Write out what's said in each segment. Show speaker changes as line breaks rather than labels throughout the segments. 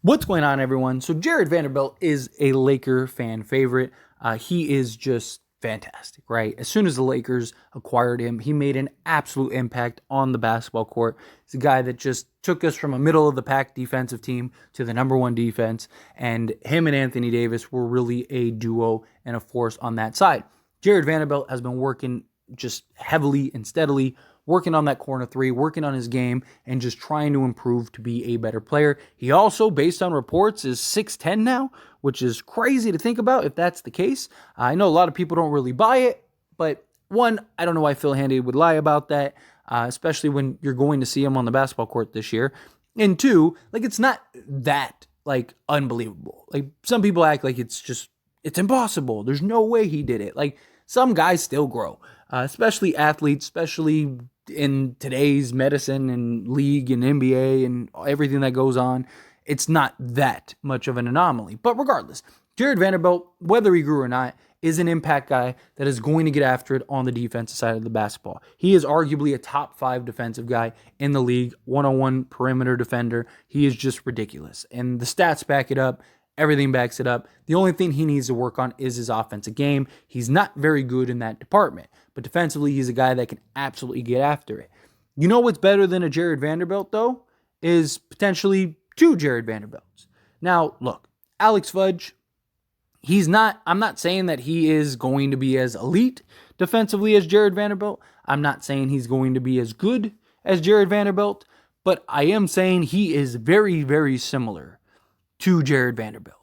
What's going on, everyone? So Jarred Vanderbilt is a Laker fan favorite. He is just fantastic, right? As soon as the Lakers acquired him, he made an absolute impact on the basketball court. He's a guy that just took us from a middle-of-the-pack defensive team to the number one defense, and him and Anthony Davis were really a duo and a force on that side. Jarred Vanderbilt has been working just heavily and steadily, working on that corner three, working on his game, and just trying to improve to be a better player. He also, based on reports, is 6'10 now, which is crazy to think about if that's the case. I know a lot of people don't really buy it, but one, I don't know why Phil Handy would lie about that, especially when you're going to see him on the basketball court this year. And two, it's not that, unbelievable. Some people act like it's impossible. There's no way he did it. Some guys still grow, especially athletes, especially in today's medicine and league and NBA and everything that goes on. It's not that much of an anomaly. But regardless, Jarred Vanderbilt, whether he grew or not, is an impact guy that is going to get after it on the defensive side of the basketball. He is arguably a top 5 defensive guy in the league, one-on-one perimeter defender. He is just ridiculous. And the stats back it up. Everything backs it up. The only thing he needs to work on is his offensive game. He's not very good in that department. But defensively, he's a guy that can absolutely get after it. You know what's better than a Jarred Vanderbilt, though? Is potentially 2 Jarred Vanderbilts. Now, look, Alex Fudge, I'm not saying that he is going to be as elite defensively as Jarred Vanderbilt. I'm not saying he's going to be as good as Jarred Vanderbilt. But I am saying he is very, very similar to Jarred Vanderbilt.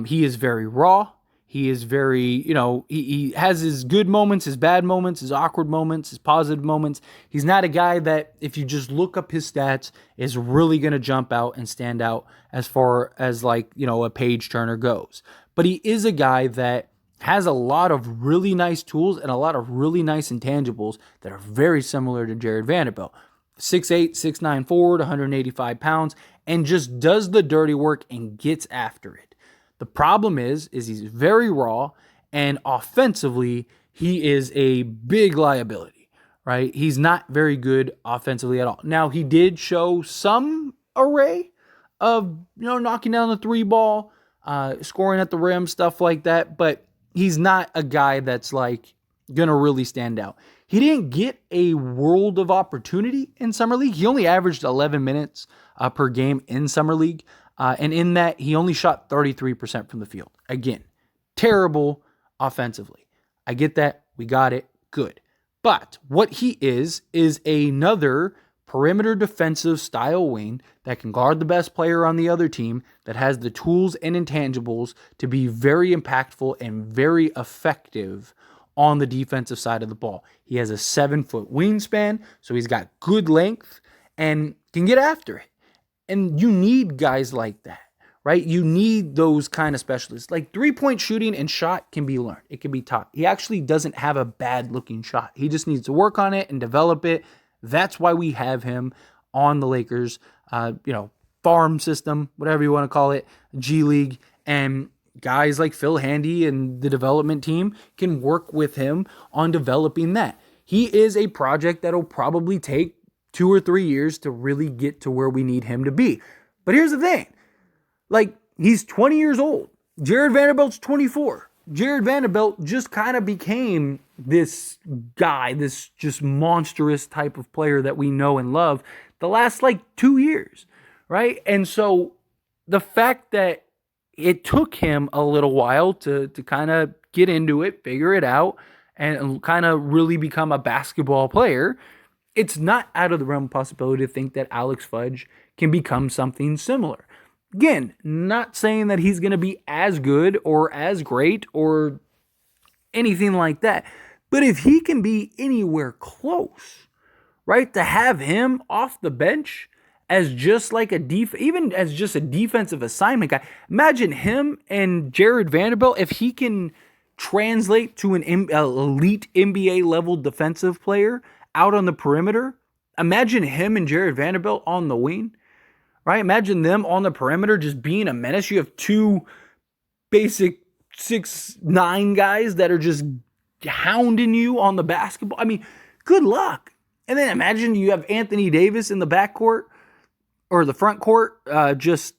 He is very raw. He is very, he has his good moments, his bad moments, his awkward moments, his positive moments. He's not a guy that, if you just look up his stats, is really going to jump out and stand out as far as a page turner goes. But he is a guy that has a lot of really nice tools and a lot of really nice intangibles that are very similar to Jarred Vanderbilt. 6'8", 6'9" forward, 185 pounds, and just does the dirty work and gets after it. The problem is he's very raw, and offensively, he is a big liability, right? He's not very good offensively at all. Now, he did show some array of, knocking down the 3 ball, scoring at the rim, stuff like that, but he's not a guy that's going to really stand out. He didn't get a world of opportunity in Summer League. He only averaged 11 minutes per game in Summer League. And in that, he only shot 33% from the field. Again, terrible offensively. I get that. We got it. Good. But what he is another perimeter defensive style wing that can guard the best player on the other team, that has the tools and intangibles to be very impactful and very effective on the defensive side of the ball. He has a 7-foot wingspan, so he's got good length and can get after it. And you need guys like that, right? You need those kind of specialists. 3-point shooting and shot can be learned. It can be taught. He actually doesn't have a bad-looking shot. He just needs to work on it and develop it. That's why we have him on the Lakers, farm system, whatever you want to call it, G League, and guys like Phil Handy and the development team can work with him on developing that. He is a project that'll probably take 2 or 3 years to really get to where we need him to be. But here's the thing. He's 20 years old. Jarred Vanderbilt's 24. Jarred Vanderbilt just kind of became this guy, this just monstrous type of player that we know and love the last 2 years, right? And so the fact that it took him a little while to kind of get into it, figure it out, and kind of really become a basketball player, it's not out of the realm of possibility to think that Alex Fudge can become something similar. Again, not saying that he's going to be as good or as great or anything like that, but if he can be anywhere close, right, to have him off the bench as just even as just a defensive assignment guy. Imagine him and Jarred Vanderbilt, if he can translate to an elite NBA level defensive player out on the perimeter. Imagine him and Jarred Vanderbilt on the wing, right? Imagine them on the perimeter just being a menace. You have 2 basic 6'9" guys that are just hounding you on the basketball. I mean, good luck. And then imagine you have Anthony Davis in the backcourt or the front court, just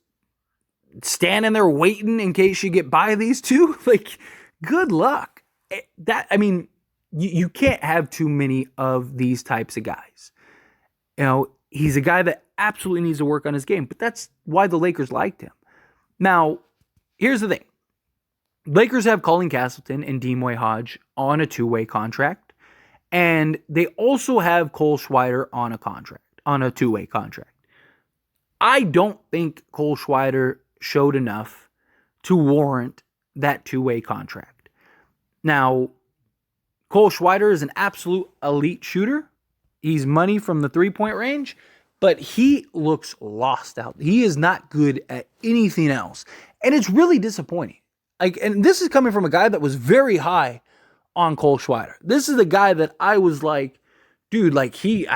standing there waiting in case you get by these two. Like, good luck. You can't have too many of these types of guys. He's a guy that absolutely needs to work on his game, but that's why the Lakers liked him. Now, here's the thing. Lakers have Colin Castleton and Demoy Hodge on a two-way contract, and they also have Cole Schrider on a two-way contract. I don't think Cole Schrider showed enough to warrant that two-way contract. Now, Cole Schrider is an absolute elite shooter. He's money from the three-point range, but he looks lost out. He is not good at anything else, and it's really disappointing. And this is coming from a guy that was very high on Cole Schrider. This is the guy that I was like, dude, I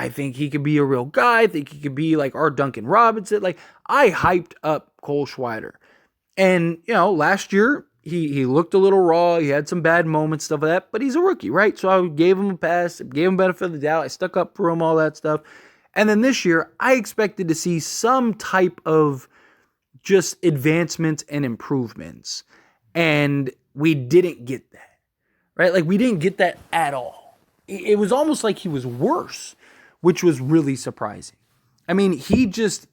think he could be a real guy. I think he could be like our Duncan Robinson. Like, I hyped up Cole Schrider. And, last year, he looked a little raw. He had some bad moments, stuff like that. But he's a rookie, right? So I gave him a pass, gave him benefit of the doubt. I stuck up for him, all that stuff. And then this year, I expected to see some type of just advancements and improvements. And we didn't get that, right? Like, we didn't get that at all. It was almost like he was worse, which was really surprising. I mean, he's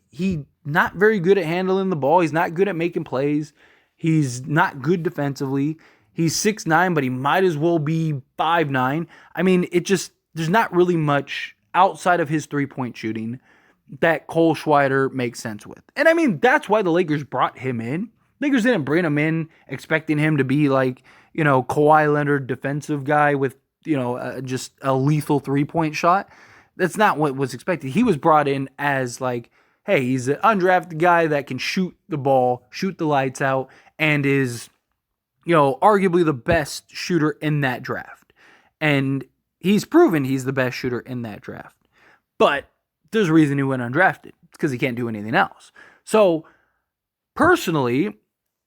not very good at handling the ball. He's not good at making plays. He's not good defensively. He's 6'9", but he might as well be 5'9". I mean, there's not really much outside of his three-point shooting that Cole Schrider makes sense with. And I mean, that's why the Lakers brought him in. Lakers didn't bring him in expecting him to be like, Kawhi Leonard defensive guy with, just a lethal three-point shot. That's not what was expected. He was brought in as like, hey, he's an undrafted guy that can shoot the ball, shoot the lights out, and is, arguably the best shooter in that draft. And he's proven he's the best shooter in that draft. But there's a reason he went undrafted. It's because he can't do anything else. So, personally,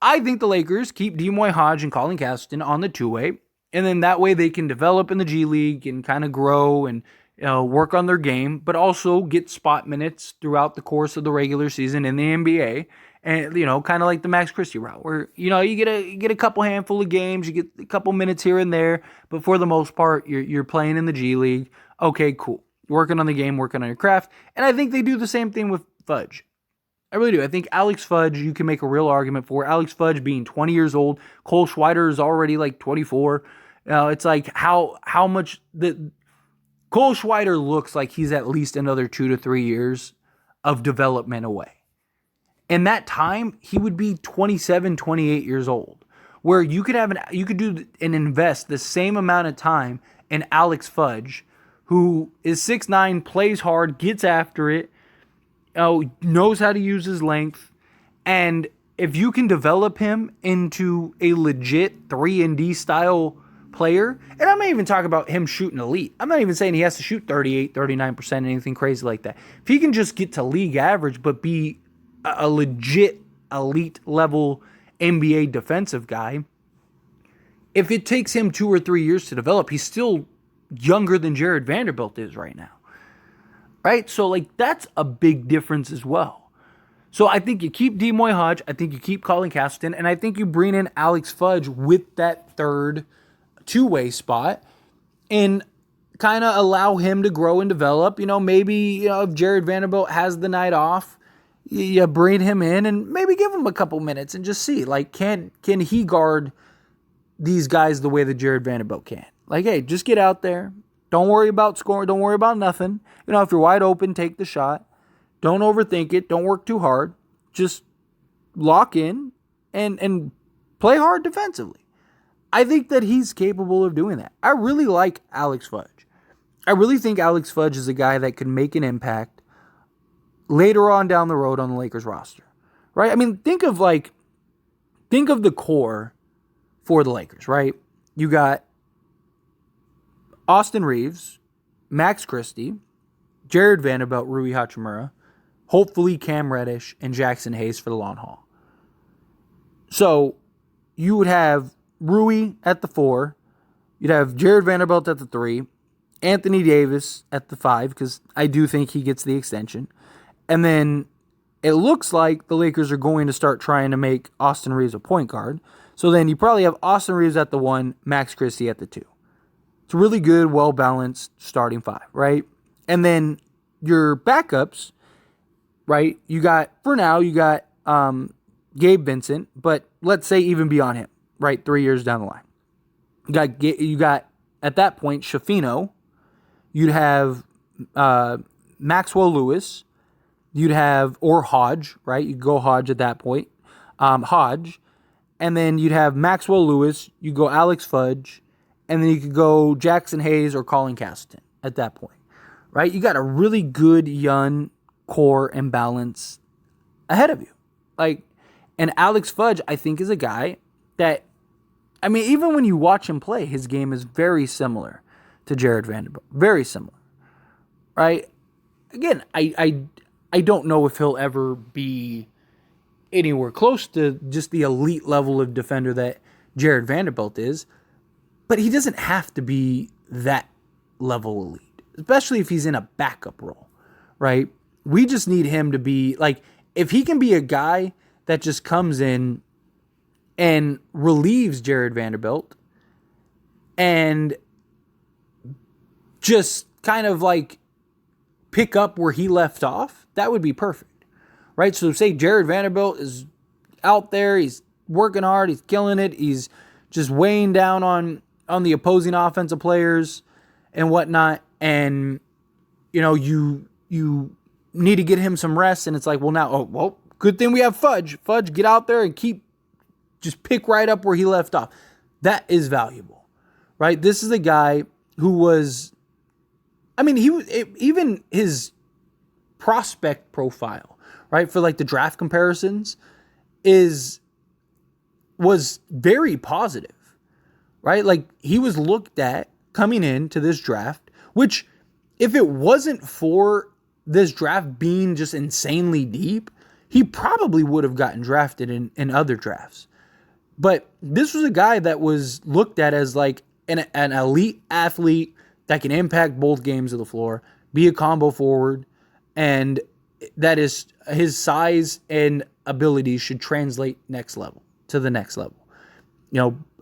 I think the Lakers keep Demoy Hodge and Colin Castleton on the two-way, and then that way they can develop in the G League and kind of grow and work on their game, but also get spot minutes throughout the course of the regular season in the NBA, and kind of like the Max Christie route, where you get a couple handful of games, you get a couple minutes here and there, but for the most part, you're playing in the G League. Okay, cool. Working on the game, working on your craft, and I think they do the same thing with Fudge. I really do. I think Alex Fudge, you can make a real argument for. Alex Fudge being 20 years old. Cole Schrider is already like 24. It's like how much Cole Schrider looks like he's at least another 2 to 3 years of development away. In that time, he would be 27, 28 years old. Where you could do and invest the same amount of time in Alex Fudge, who is 6'9", plays hard, gets after it, knows how to use his length, and if you can develop him into a legit 3-and-D style player, and I'm not even talking about him shooting elite. I'm not even saying he has to shoot 38, 39%, anything crazy like that. If he can just get to league average, but be a legit elite level NBA defensive guy, if it takes him 2 or 3 years to develop, he's still younger than Jarred Vanderbilt is right now. Right? So, that's a big difference as well. So, I think you keep Demoy Hodge. I think you keep Colin Castleton. And I think you bring in Alex Fudge with that third two-way spot and kind of allow him to grow and develop. Maybe, if Jarred Vanderbilt has the night off, you bring him in and maybe give him a couple minutes and just see. Can he guard these guys the way that Jarred Vanderbilt can? Hey, just get out there. Don't worry about scoring. Don't worry about nothing. If you're wide open, take the shot. Don't overthink it. Don't work too hard. Just lock in and play hard defensively. I think that he's capable of doing that. I really like Alex Fudge. I really think Alex Fudge is a guy that could make an impact later on down the road on the Lakers roster. Right? I mean, think of the core for the Lakers, right? You got Austin Reeves, Max Christie, Jarred Vanderbilt, Rui Hachimura, hopefully Cam Reddish, and Jackson Hayes for the long haul. So you would have Rui at the 4, you'd have Jarred Vanderbilt at the 3, Anthony Davis at the 5, because I do think he gets the extension, and then it looks like the Lakers are going to start trying to make Austin Reeves a point guard. So then you probably have Austin Reeves at the 1, Max Christie at the 2. It's a really good, well-balanced starting 5, right? And then your backups, right? You got Gabe Vincent, but let's say even beyond him, right? 3 years down the line. You got at that point, Shafino. You'd have Maxwell Lewis. You'd have, or Hodge, right? You'd go Hodge at that point. Hodge. And then you'd have Maxwell Lewis. You go Alex Fudge. And then you could go Jackson Hayes or Colin Castleton at that point, right? You got a really good young core and balance ahead of you. And Alex Fudge, I think, is a guy that, I mean, even when you watch him play, his game is very similar to Jarred Vanderbilt. Very similar, right? Again, I don't know if he'll ever be anywhere close to just the elite level of defender that Jarred Vanderbilt is, but he doesn't have to be that level elite, especially if he's in a backup role, right? We just need him to be, if he can be a guy that just comes in and relieves Jarred Vanderbilt and just kind of pick up where he left off, that would be perfect, right? So say Jarred Vanderbilt is out there, he's working hard, he's killing it, he's just weighing down on the opposing offensive players and whatnot, and you need to get him some rest, and it's good thing we have Fudge. Fudge, get out there and just pick right up where he left off. That is valuable, right? This is a guy who was, even his prospect profile, right, for the draft comparisons was very positive, right? He was looked at coming into this draft, which if it wasn't for this draft being just insanely deep, he probably would have gotten drafted in other drafts. But this was a guy that was looked at as an elite athlete that can impact both games of the floor, be a combo forward, and that is his size and ability should translate to the next level.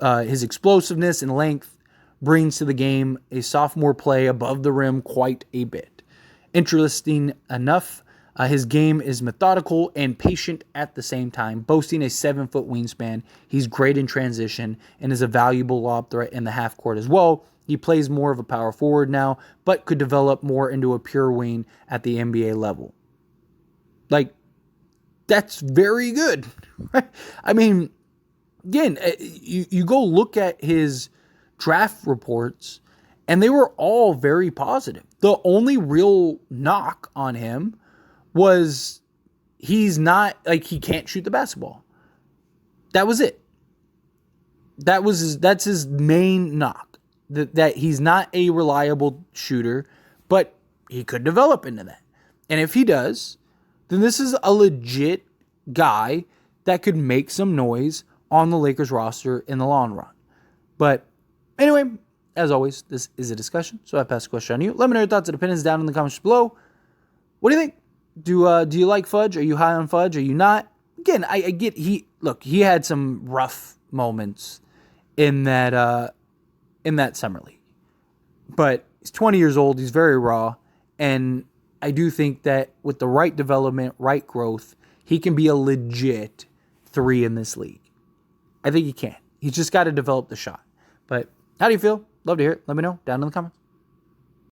His explosiveness and length brings to the game a sophomore play above the rim quite a bit. Interesting enough, his game is methodical and patient at the same time, boasting a 7-foot wingspan. He's great in transition and is a valuable lob threat in the half court as well. He plays more of a power forward now, but could develop more into a pure wing at the NBA level. That's very good. Again, you go look at his draft reports, and they were all very positive. The only real knock on him was he's not, he can't shoot the basketball. That was it. That's his main knock. That he's not a reliable shooter, but he could develop into that. And if he does, then this is a legit guy that could make some noise on the Lakers roster in the long run. But anyway, as always, this is a discussion, so I pass the question on to you. Let me know your thoughts and opinions down in the comments below. What do you think? Do you like Fudge? Are you high on Fudge? Are you not? Again, I get he had some rough moments in that summer league, but he's 20 years old. He's very raw, and I do think that with the right development, right growth, he can be a legit 3 in this league. I think he can. He's just got to develop the shot. But how do you feel? Love to hear it. Let me know down in the comments.